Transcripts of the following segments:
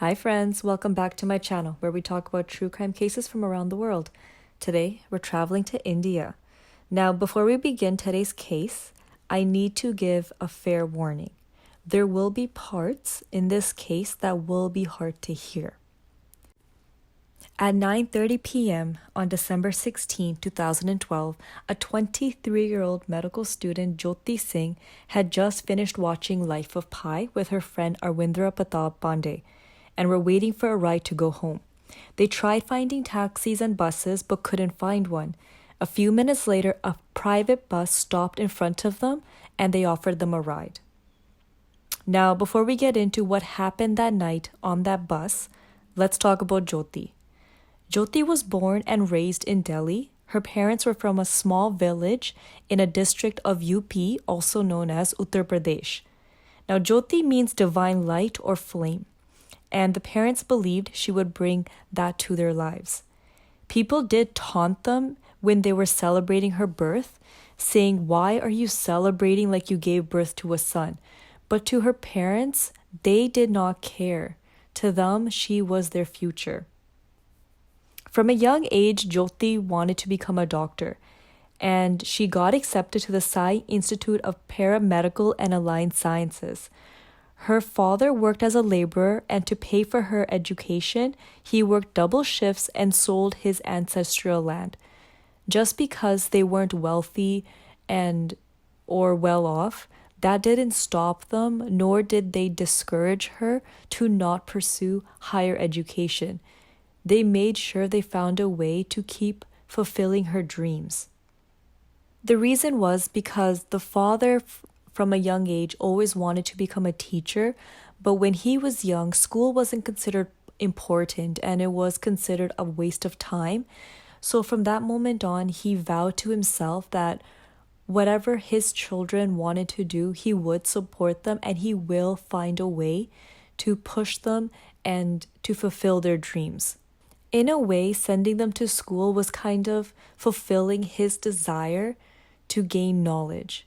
Hi friends, welcome back to my channel where we talk about true crime cases from around the world. Today, we're traveling to India. Now, before we begin today's case, I need to give a fair warning. There will be parts in this case that will be hard to hear. At 9:30 p.m. on December 16, 2012, a 23-year-old medical student, Jyoti Singh, had just finished watching Life of Pi with her friend Arvindra Pratap Pandey and were waiting for a ride to go home. They tried finding taxis and buses but couldn't find one. A few minutes later, a private bus stopped in front of them and they offered them a ride. Now, before we get into what happened that night on that bus, let's talk about Jyoti. Jyoti was born and raised in Delhi. Her parents were from a small village in a district of UP, also known as Uttar Pradesh. Now, Jyoti means divine light or flame, and the parents believed she would bring that to their lives. People did taunt them when they were celebrating her birth, saying, "Why are you celebrating like you gave birth to a son?" But to her parents, they did not care. To them, she was their future. From a young age, Jyoti wanted to become a doctor, and she got accepted to the Sai Institute of Paramedical and Allied Sciences. Her father worked as a laborer, and to pay for her education, he worked double shifts and sold his ancestral land. Just because they weren't wealthy or well off, that didn't stop them, nor did they discourage her to not pursue higher education. They made sure they found a way to keep fulfilling her dreams. The reason was because the father, from a young age, always wanted to become a teacher, but when he was young, school wasn't considered important and it was considered a waste of time. So from that moment on, he vowed to himself that whatever his children wanted to do, he would support them and he will find a way to push them and to fulfill their dreams. In a way, sending them to school was kind of fulfilling his desire to gain knowledge.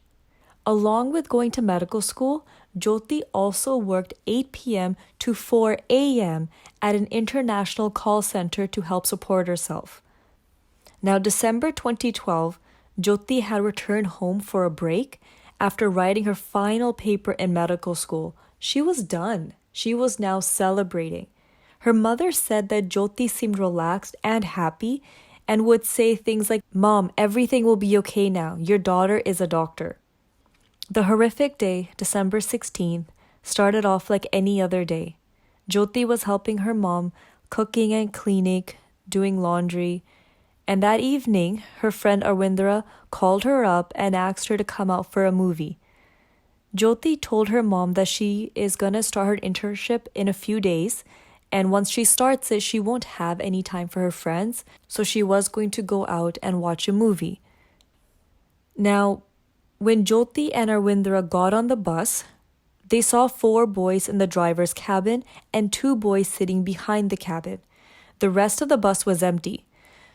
Along with going to medical school, Jyoti also worked 8 p.m. to 4 a.m. at an international call center to help support herself. Now, December 2012, Jyoti had returned home for a break after writing her final paper in medical school. She was done. She was now celebrating. Her mother said that Jyoti seemed relaxed and happy and would say things like, "Mom, everything will be okay now. Your daughter is a doctor." The horrific day, December 16th, started off like any other day. Jyoti was helping her mom, cooking and cleaning, doing laundry, and that evening, her friend Arvindra called her up and asked her to come out for a movie. Jyoti told her mom that she is going to start her internship in a few days, and once she starts it, she won't have any time for her friends, so she was going to go out and watch a movie. Now, when Jyoti and Arvindra got on the bus, they saw 4 boys in the driver's cabin and 2 boys sitting behind the cabin. The rest of the bus was empty,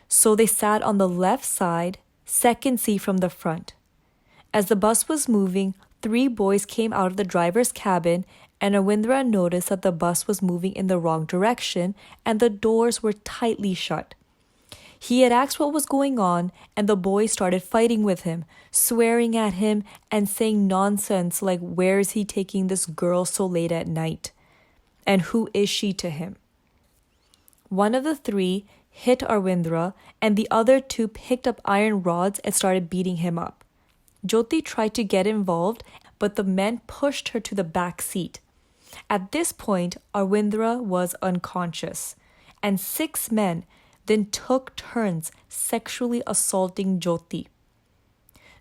so they sat on the left side, second seat from the front. As the bus was moving, 3 boys came out of the driver's cabin, and Arvindra noticed that the bus was moving in the wrong direction and the doors were tightly shut. He had asked what was going on, and the boys started fighting with him, swearing at him and saying nonsense like, "Where is he taking this girl so late at night? And who is she to him?" One of the 3 hit Arvindra, and the other 2 picked up iron rods and started beating him up. Jyoti tried to get involved, but the men pushed her to the back seat. At this point, Arvindra was unconscious, and 6 men then took turns sexually assaulting Jyoti.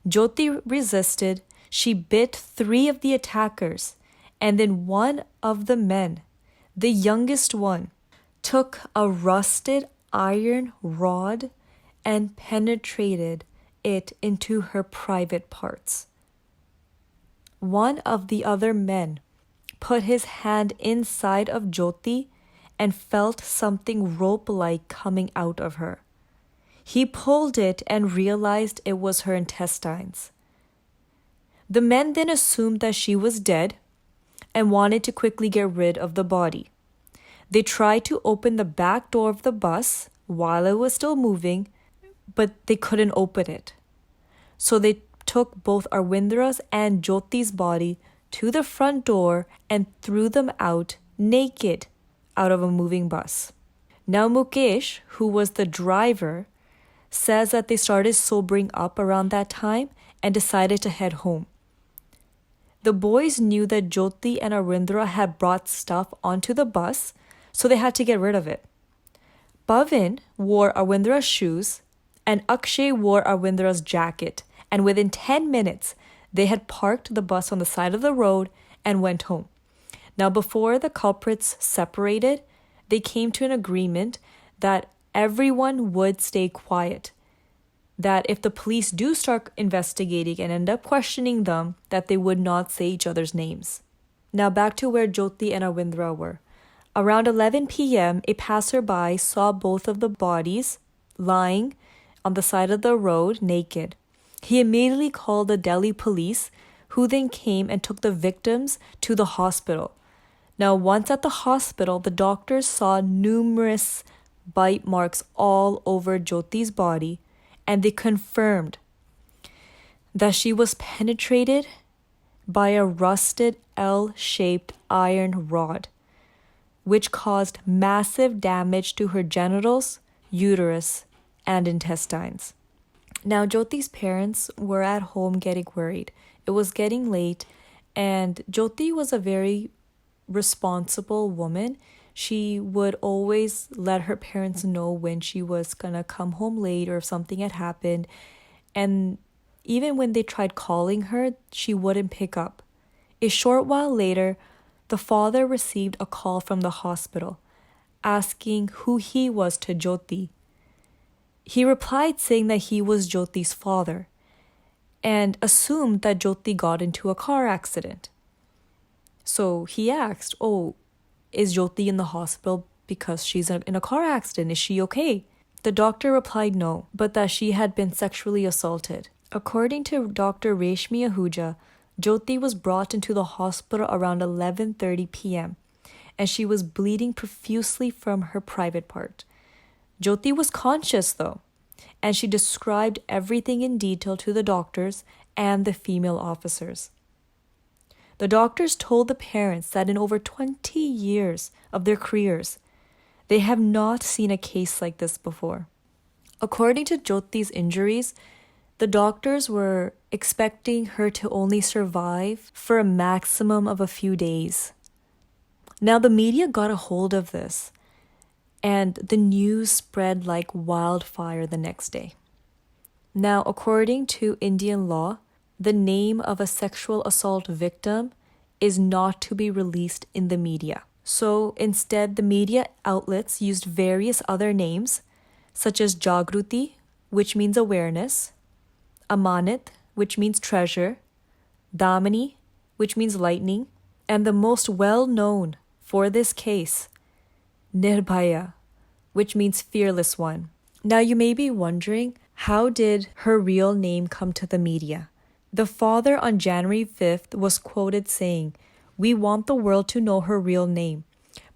Jyoti resisted. She bit 3 of the attackers, and then one of the men, the youngest one, took a rusted iron rod and penetrated it into her private parts. One of the other men put his hand inside of Jyoti and felt something rope-like coming out of her. He pulled it and realized it was her intestines. The men then assumed that she was dead and wanted to quickly get rid of the body. They tried to open the back door of the bus while it was still moving, but they couldn't open it. So they took both Arvindra's and Jyoti's body to the front door and threw them out naked out of a moving bus. Now Mukesh, who was the driver, says that they started sobering up around that time and decided to head home. The boys knew that Jyoti and Arvindra had brought stuff onto the bus, so they had to get rid of it. Bhavin wore Arvindra's shoes and Akshay wore Arvindra's jacket, and within 10 minutes, they had parked the bus on the side of the road and went home. Now, before the culprits separated, they came to an agreement that everyone would stay quiet, that if the police do start investigating and end up questioning them, that they would not say each other's names. Now back to where Jyoti and Arvindra were. Around 11 p.m., a passerby saw both of the bodies lying on the side of the road naked. He immediately called the Delhi police, who then came and took the victims to the hospital. Now, once at the hospital, the doctors saw numerous bite marks all over Jyoti's body, and they confirmed that she was penetrated by a rusted L-shaped iron rod, which caused massive damage to her genitals, uterus, and intestines. Now, Jyoti's parents were at home getting worried. It was getting late, and Jyoti was a very responsible woman. She would always let her parents know when she was gonna come home late or if something had happened. And even when they tried calling her, she wouldn't pick up. A short while later, the father received a call from the hospital asking who he was to Jyoti. He replied saying that he was Jyoti's father and assumed that Jyoti got into a car accident. So he asked, "Oh, is Jyoti in the hospital because she's in a car accident? Is she okay?" The doctor replied no, but that she had been sexually assaulted. According to Dr. Reshmi Ahuja, Jyoti was brought into the hospital around 11:30 p.m. and she was bleeding profusely from her private part. Jyoti was conscious though, and she described everything in detail to the doctors and the female officers. The doctors told the parents that in over 20 years of their careers, they have not seen a case like this before. According to Jyoti's injuries, the doctors were expecting her to only survive for a maximum of a few days. Now, the media got a hold of this, and the news spread like wildfire the next day. Now, according to Indian law, the name of a sexual assault victim is not to be released in the media. So instead, the media outlets used various other names, such as Jagruti, which means awareness, Amanat, which means treasure, Damani, which means lightning, and the most well-known for this case, Nirbhaya, which means fearless one. Now you may be wondering, how did her real name come to the media? The father on January 5th was quoted saying, "We want the world to know her real name.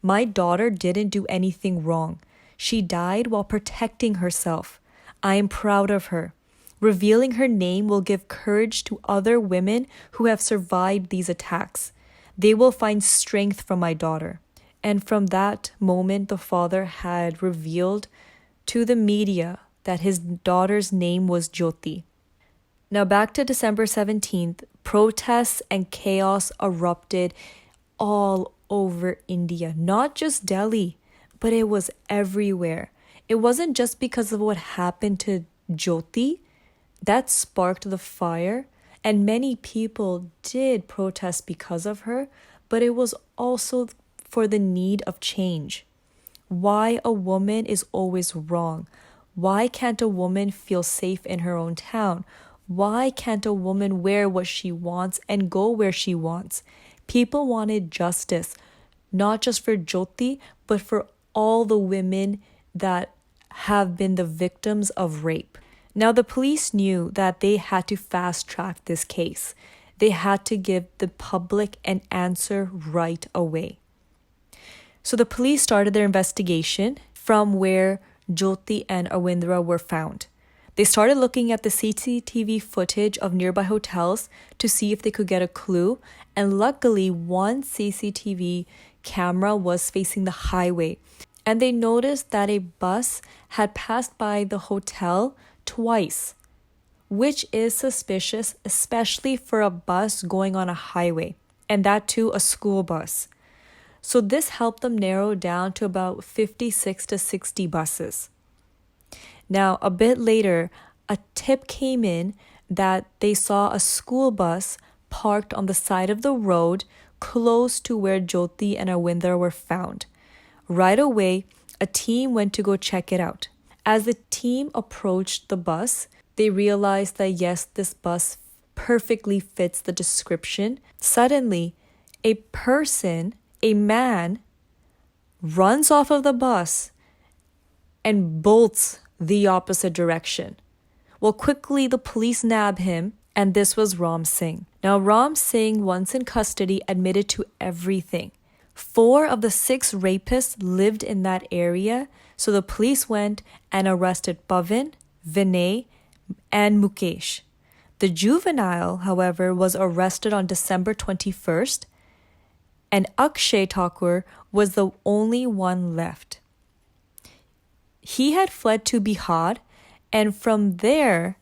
My daughter didn't do anything wrong. She died while protecting herself. I am proud of her. Revealing her name will give courage to other women who have survived these attacks. They will find strength from my daughter." And from that moment, the father had revealed to the media that his daughter's name was Jyoti. Now back to December 17th, protests and chaos erupted all over India, not just Delhi, but it was everywhere. It wasn't just because of what happened to Jyoti that sparked the fire, and many people did protest because of her, but it was also for the need of change. Why a woman is always wrong? Why can't a woman feel safe in her own town? Why can't a woman wear what she wants and go where she wants? People wanted justice, not just for Jyoti, but for all the women that have been the victims of rape. Now, the police knew that they had to fast track this case. They had to give the public an answer right away. So the police started their investigation from where Jyoti and Arvindra were found. They started looking at the CCTV footage of nearby hotels to see if they could get a clue, and luckily one CCTV camera was facing the highway, and they noticed that a bus had passed by the hotel twice, which is suspicious, especially for a bus going on a highway, and that too a school bus. So this helped them narrow down to about 56 to 60 buses. Now, a bit later, a tip came in that they saw a school bus parked on the side of the road close to where Jyoti and Arvindra were found. Right away, a team went to go check it out. As the team approached the bus, they realized that yes, this bus perfectly fits the description. Suddenly, a man, runs off of the bus and bolts the opposite direction. Well, quickly the police nab him, and this was Ram Singh. Now, Ram Singh, once in custody, admitted to everything. 4 of the 6 rapists lived in that area, so the police went and arrested Pavan, Vinay, and Mukesh. The juvenile, however, was arrested on December 21st, and Akshay Thakur was the only one left. He had fled to Bihar, and from there,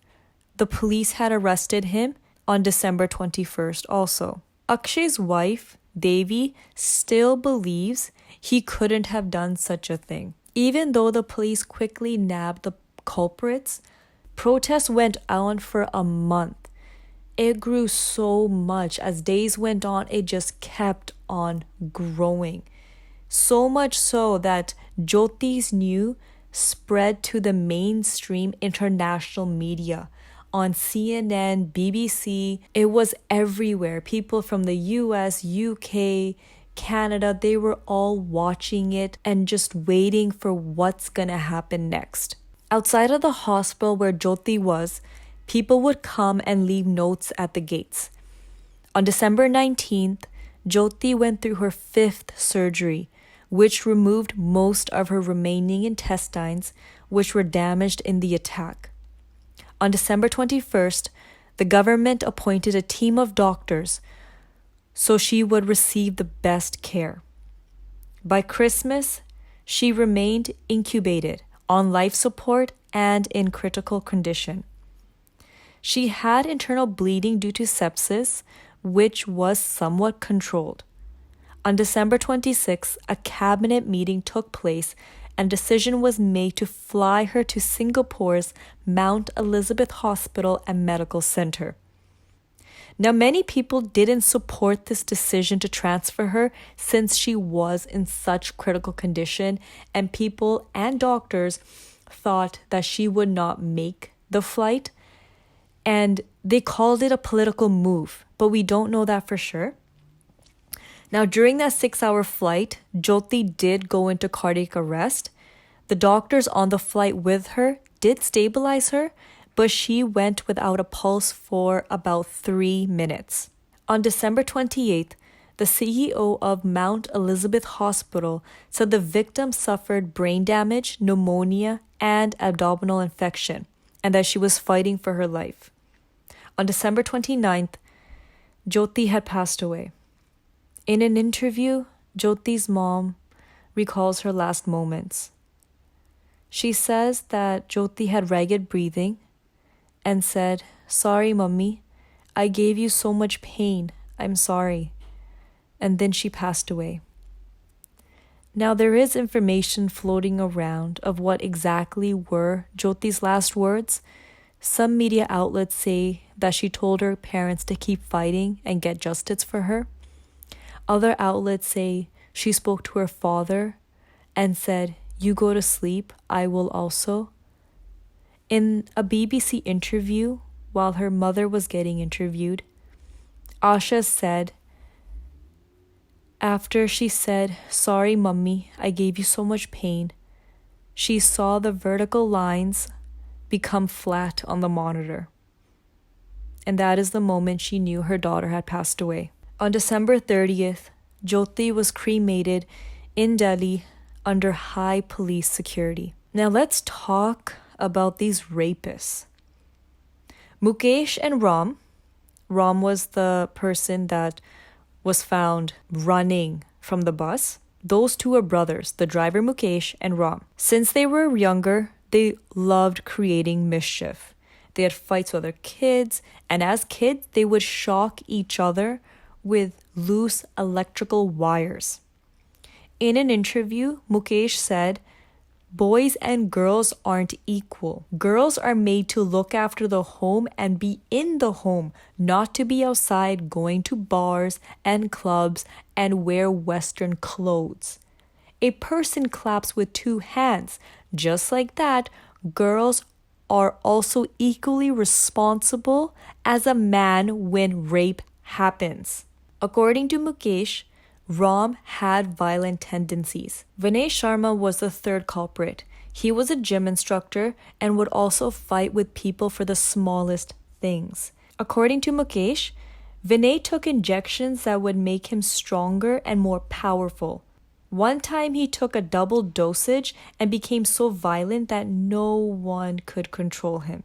the police had arrested him on December 21st also. Akshay's wife, Devi, still believes he couldn't have done such a thing. Even though the police quickly nabbed the culprits, protests went on for a month. It grew so much. As days went on, it just kept on growing. So much so that Jyoti's news spread to the mainstream international media. On CNN, BBC, it was everywhere. People from the US, UK, Canada, they were all watching it and just waiting for what's gonna happen next. Outside of the hospital where Jyoti was, people would come and leave notes at the gates. On December 19th, Jyoti went through her 5th surgery, which removed most of her remaining intestines, which were damaged in the attack. On December 21st, the government appointed a team of doctors so she would receive the best care. By Christmas, she remained incubated, on life support, and in critical condition. She had internal bleeding due to sepsis, which was somewhat controlled. On December 26, a cabinet meeting took place and decision was made to fly her to Singapore's Mount Elizabeth Hospital and Medical Center. Now, many people didn't support this decision to transfer her since she was in such critical condition, and people and doctors thought that she would not make the flight, and they called it a political move, but we don't know that for sure. Now, during that 6-hour flight, Jyoti did go into cardiac arrest. The doctors on the flight with her did stabilize her, but she went without a pulse for about 3 minutes. On December 28th, the CEO of Mount Elizabeth Hospital said the victim suffered brain damage, pneumonia, and abdominal infection, and that she was fighting for her life. On December 29th, Jyoti had passed away. In an interview, Jyoti's mom recalls her last moments. She says that Jyoti had ragged breathing and said, "Sorry, Mummy, I gave you so much pain. I'm sorry." And then she passed away. Now, there is information floating around of what exactly were Jyoti's last words. Some media outlets say that she told her parents to keep fighting and get justice for her. Other outlets say she spoke to her father and said, "You go to sleep, I will also." In a BBC interview, while her mother was getting interviewed, Asha said, after she said, "Sorry, Mummy, I gave you so much pain," she saw the vertical lines become flat on the monitor. And that is the moment she knew her daughter had passed away. On December 30th, Jyoti was cremated in Delhi under high police security. Now let's talk about these rapists. Mukesh and Ram. Ram was the person that was found running from the bus. Those two are brothers, the driver Mukesh and Ram. Since they were younger, they loved creating mischief. They had fights with other kids, and as kids, they would shock each other with loose electrical wires. In an interview, Mukesh said, "Boys and girls aren't equal. Girls are made to look after the home and be in the home, not to be outside going to bars and clubs and wear Western clothes. A person claps with two hands. Just like that, girls are also equally responsible as a man when rape happens." According to Mukesh, Ram had violent tendencies. Vinay Sharma was the third culprit. He was a gym instructor and would also fight with people for the smallest things. According to Mukesh, Vinay took injections that would make him stronger and more powerful. One time he took a double dosage and became so violent that no one could control him.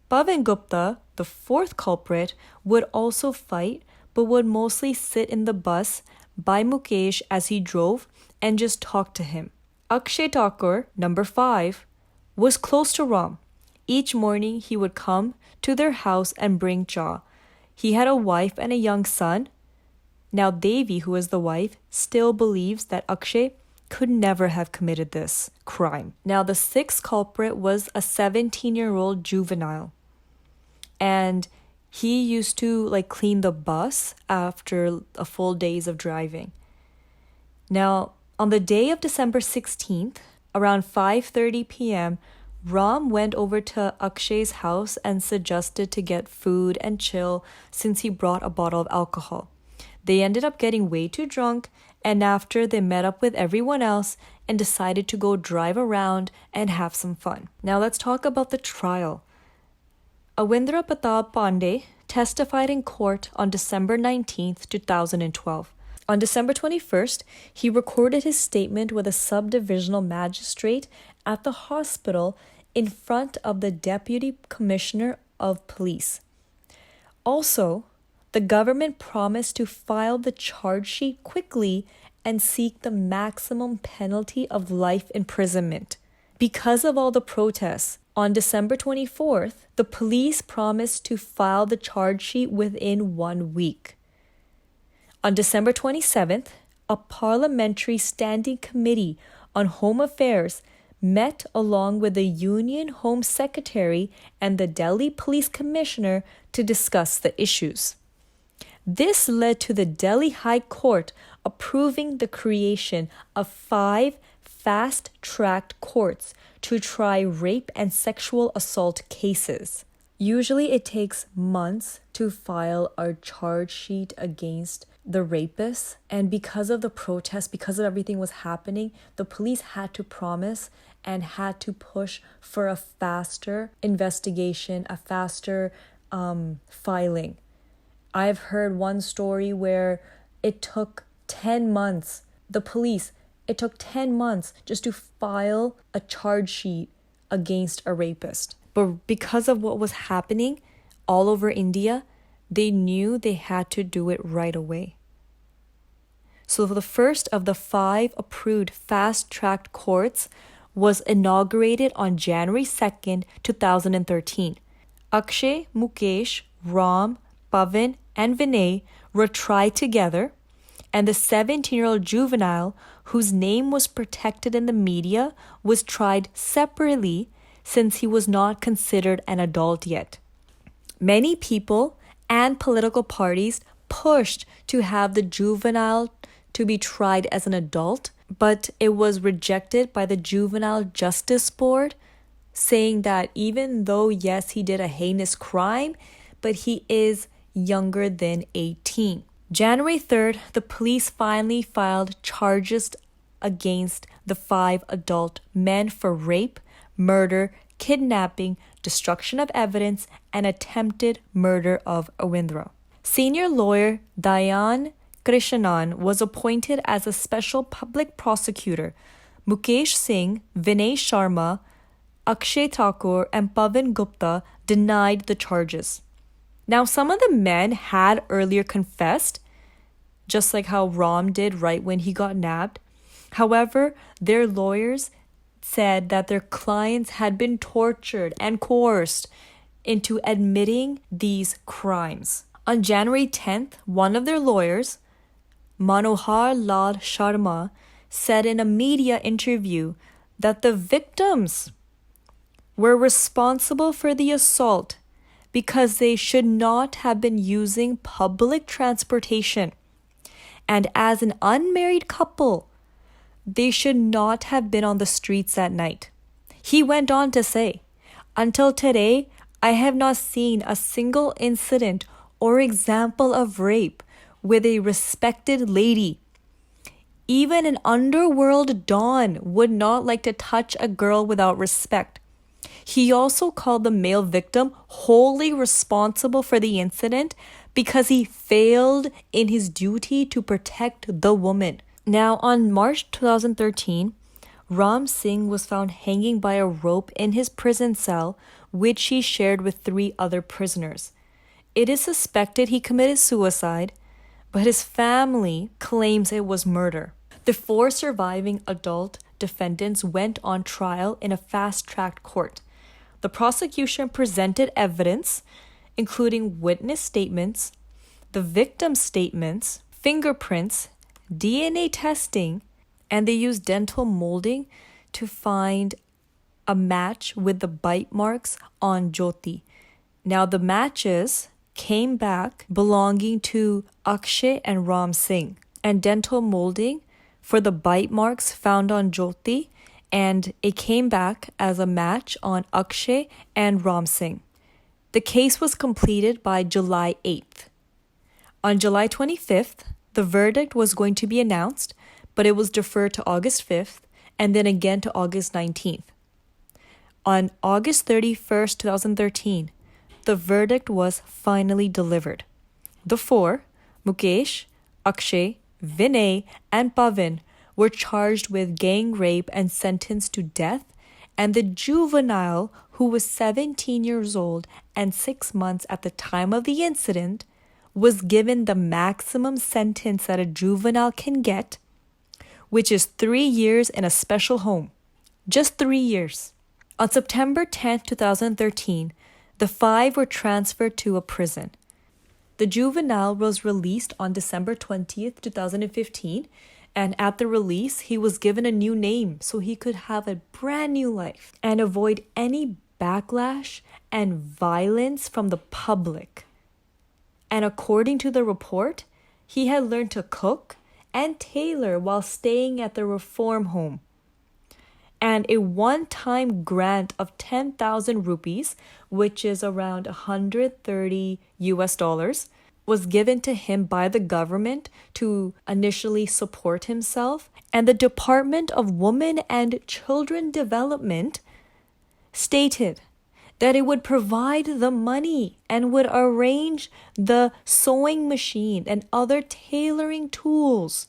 Pavan Gupta, the fourth culprit, would also fight but would mostly sit in the bus by Mukesh as he drove and just talk to him. Akshay Thakur, number 5, was close to Ram. Each morning he would come to their house and bring cha. He had a wife and a young son. Now Devi, who is the wife, still believes that Akshay could never have committed this crime. Now the sixth culprit was a 17-year-old juvenile. And he used to clean the bus after a full days of driving. Now, on the day of December 16th, around 5:30 p.m., Ram went over to Akshay's house and suggested to get food and chill since he brought a bottle of alcohol. They ended up getting way too drunk, and after they met up with everyone else and decided to go drive around and have some fun. Now let's talk about the trial. Awindra Pratap Pandey testified in court on December 19th, 2012. On December 21st, he recorded his statement with a subdivisional magistrate at the hospital in front of the Deputy Commissioner of Police. Also, the government promised to file the charge sheet quickly and seek the maximum penalty of life imprisonment. Because of all the protests, on December 24th, the police promised to file the charge sheet within 1 week. On December 27th, a parliamentary standing committee on home affairs met along with the Union Home Secretary and the Delhi Police Commissioner to discuss the issues. This led to the Delhi High Court approving the creation of 5 fast-tracked courts to try rape and sexual assault cases. Usually it takes months to file a charge sheet against the rapists, and because of the protests, because of everything was happening, the police had to promise and had to push for a faster investigation, a faster filing. I've heard one story where it took 10 months. It took 10 months just to file a charge sheet against a rapist. But because of what was happening all over India, they knew they had to do it right away. So the first of the 5 approved fast-tracked courts was inaugurated on January 2nd, 2013. Akshay, Mukesh, Ram, Pavan, and Vinay were tried together, and the 17-year-old juvenile, whose name was protected in the media, was tried separately since he was not considered an adult yet. Many people and political parties pushed to have the juvenile to be tried as an adult, but it was rejected by the Juvenile Justice Board, saying that even though, yes, he did a heinous crime, but he is younger than 18. January 3rd, the police finally filed charges against the 5 adult men for rape, murder, kidnapping, destruction of evidence, and attempted murder of Awindra. Senior lawyer Dayan Krishnan was appointed as a special public prosecutor. Mukesh Singh, Vinay Sharma, Akshay Thakur, and Pavan Gupta denied the charges. Now, some of the men had earlier confessed, just like how Ram did right when he got nabbed. However, their lawyers said that their clients had been tortured and coerced into admitting these crimes. On January 10th, one of their lawyers, Manohar Lal Sharma, said in a media interview that the victims were responsible for the assault because they should not have been using public transportation. And as an unmarried couple, they should not have been on the streets at night. He went on to say, "Until today, I have not seen a single incident or example of rape with a respected lady. Even an underworld don would not like to touch a girl without respect." He also called the male victim wholly responsible for the incident because he failed in his duty to protect the woman. Now, on March 2013, Ram Singh was found hanging by a rope in his prison cell, which he shared with 3 other prisoners. It is suspected he committed suicide, but his family claims it was murder. The 4 surviving adult defendants went on trial in a fast-tracked court. The prosecution presented evidence, including witness statements, the victim's statements, fingerprints, DNA testing, and they used dental molding to find a match with the bite marks on Jyoti. Now, the matches came back belonging to Akshay and Ram Singh, and dental molding for the bite marks found on Jyoti, and it came back as a match on Akshay and Ram Singh. The case was completed by July 8th. On July 25th, the verdict was going to be announced, but it was deferred to August 5th and then again to August 19th. On August 31st, 2013, the verdict was finally delivered. The 4, Mukesh, Akshay, Vinay, and Pavan, were charged with gang rape and sentenced to death, and the juvenile, who was 17 years old and 6 months at the time of the incident, was given the maximum sentence that a juvenile can get, which is 3 years in a special home. Just 3 years. On September 10th, 2013, the 5 were transferred to a prison. The juvenile was released on December 20th, 2015, and at the release, he was given a new name so he could have a brand new life and avoid any backlash and violence from the public. And according to the report, he had learned to cook and tailor while staying at the reform home. And a one-time grant of 10,000 rupees, which is around $130, was given to him by the government to initially support himself. And the Department of Women and Children Development stated that it would provide the money and would arrange the sewing machine and other tailoring tools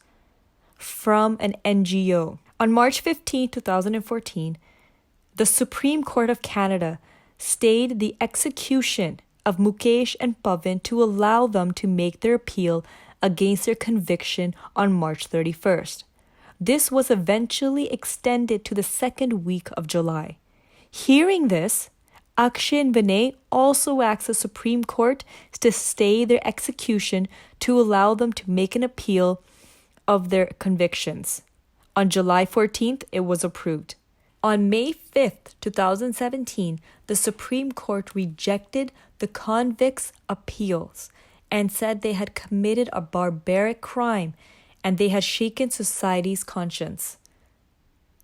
from an NGO. On March 15, 2014, the Supreme Court of Canada stayed the execution of Mukesh and Pavan to allow them to make their appeal against their conviction on March 31st. This was eventually extended to the second week of July. Hearing this, Akshay and Vinay also asked the Supreme Court to stay their execution to allow them to make an appeal of their convictions. On July 14th, it was approved. On May 5th, 2017, the Supreme Court rejected the convicts' appeals and said they had committed a barbaric crime and they had shaken society's conscience.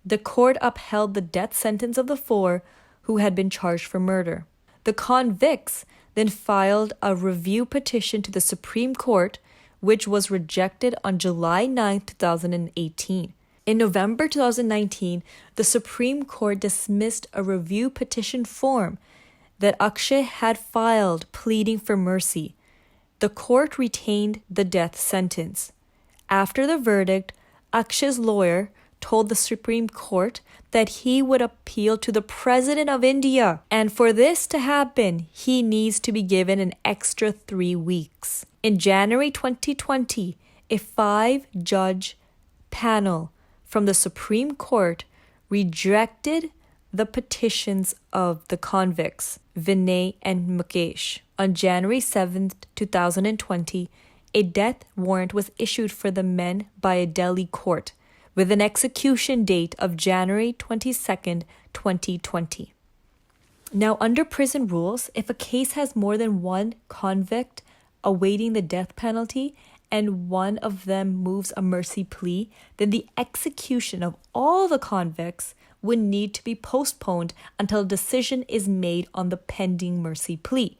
The court upheld the death sentence of the 4 who had been charged for murder. The convicts then filed a review petition to the Supreme Court, which was rejected on July 9, 2018. In November 2019, the Supreme Court dismissed a review petition form that Akshay had filed pleading for mercy. The court retained the death sentence. After the verdict, Akshay's lawyer told the Supreme Court that he would appeal to the President of India. And for this to happen, he needs to be given an extra 3 weeks. In January 2020, a 5-judge panel from the Supreme Court rejected the petitions of the convicts, Vinay and Mukesh. On January 7th, 2020, a death warrant was issued for the men by a Delhi court, with an execution date of January 22nd, 2020. Now, under prison rules, if a case has more than one convict awaiting the death penalty and one of them moves a mercy plea, then the execution of all the convicts would need to be postponed until a decision is made on the pending mercy plea.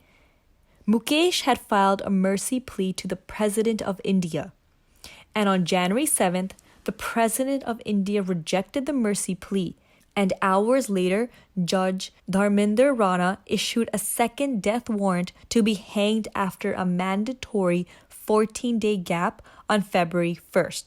Mukesh had filed a mercy plea to the President of India, and on January 7th, the President of India rejected the mercy plea, and hours later, Judge Dharminder Rana issued a second death warrant to be hanged after a mandatory 14-day gap on February 1st.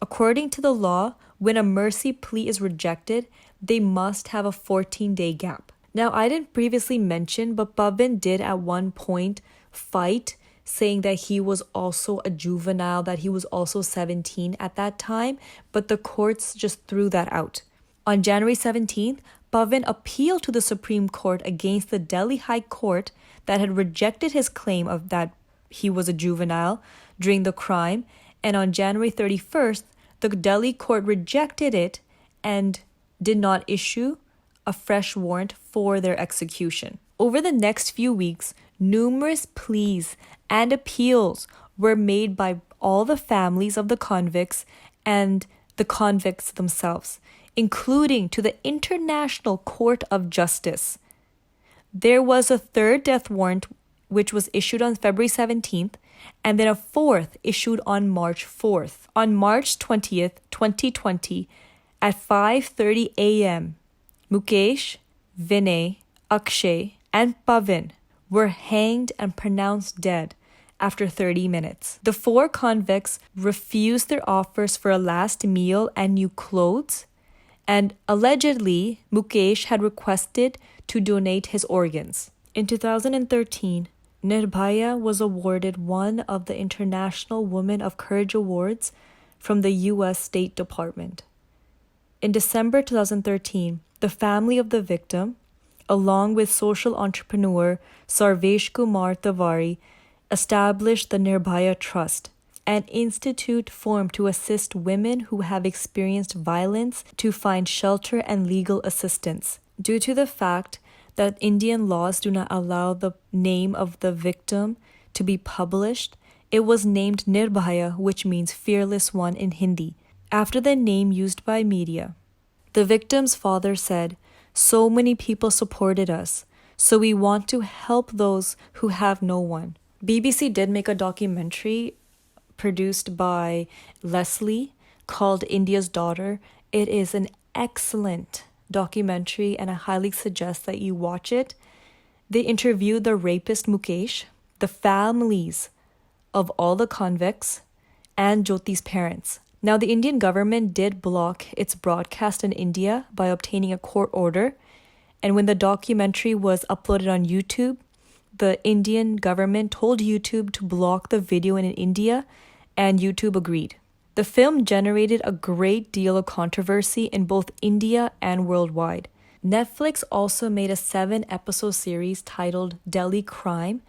According to the law, when a mercy plea is rejected, they must have a 14-day gap. Now, I didn't previously mention, but Bhavin did at one point fight, saying that he was also a juvenile, that he was also 17 at that time, but the courts just threw that out. On January 17th, Bhavin appealed to the Supreme Court against the Delhi High Court that had rejected his claim of that he was a juvenile during the crime, and on January 31st, the Delhi court rejected it and did not issue a fresh warrant for their execution. Over the next few weeks, numerous pleas and appeals were made by all the families of the convicts and the convicts themselves, including to the International Court of Justice. There was a third death warrant which was issued on February 17th, and then a fourth issued on March 4th. On March 20th, 2020, at 5:30 a.m., Mukesh, Vinay, Akshay, and Bhavin were hanged and pronounced dead after 30 minutes. The 4 convicts refused their offers for a last meal and new clothes, and allegedly, Mukesh had requested to donate his organs. In 2013, Nirbhaya was awarded one of the International Women of Courage Awards from the U.S. State Department. In December 2013, the family of the victim, along with social entrepreneur Sarvesh Kumar Tiwari, established the Nirbhaya Trust, an institute formed to assist women who have experienced violence to find shelter and legal assistance. Due to the fact that Indian laws do not allow the name of the victim to be published, it was named Nirbhaya, which means fearless one in Hindi, after the name used by media. The victim's father said, "So many people supported us, so we want to help those who have no one." BBC did make a documentary produced by Leslie called India's Daughter. It is an excellent documentary and I highly suggest that you watch it. They interviewed the rapist Mukesh, the families of all the convicts, and Jyoti's parents. Now, the Indian government did block its broadcast in India by obtaining a court order, and when the documentary was uploaded on YouTube, the Indian government told YouTube to block the video in India, and YouTube agreed. The film generated a great deal of controversy in both India and worldwide. Netflix also made a 7-episode series titled Delhi Crime.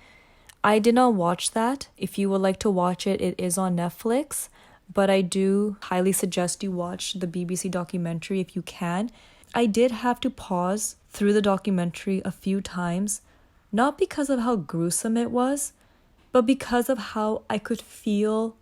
I did not watch that. If you would like to watch it, it is on Netflix. But I do highly suggest you watch the BBC documentary if you can. I did have to pause through the documentary a few times, not because of how gruesome it was, but because of how I could feel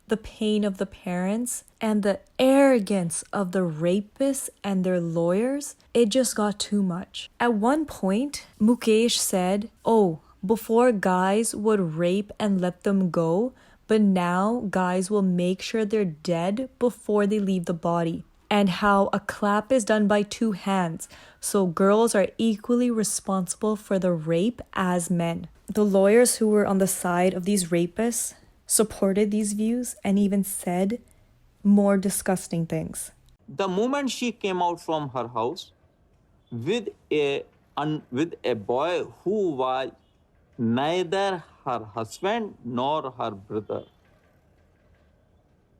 the pain of the parents and the arrogance of the rapists and their lawyers. It just got too much. At one point, Mukesh said, "Oh, before guys would rape and let them go, but now guys will make sure they're dead before they leave the body." And how a clap is done by 2 hands, so girls are equally responsible for the rape as men. The lawyers who were on the side of these rapists supported these views and even said more disgusting things. The moment she came out from her house with a boy who was neither her husband nor her brother,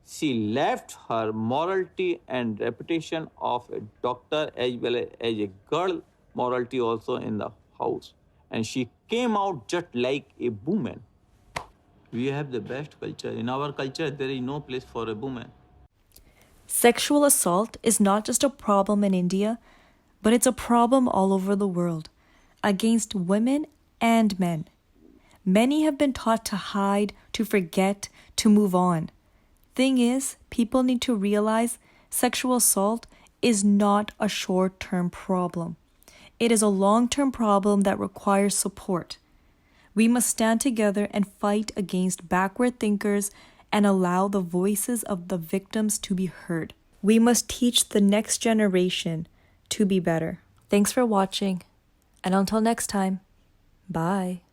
she left her morality and reputation of a doctor as well as a girl morality also in the house, and she came out just like a woman. We have the best culture. In our culture, there is no place for a woman. Sexual assault is not just a problem in India, but it's a problem all over the world, against women and men. Many have been taught to hide, to forget, to move on. Thing is, people need to realize sexual assault is not a short-term problem. It is a long-term problem that requires support. We must stand together and fight against backward thinkers and allow the voices of the victims to be heard. We must teach the next generation to be better. Thanks for watching, and until next time, bye.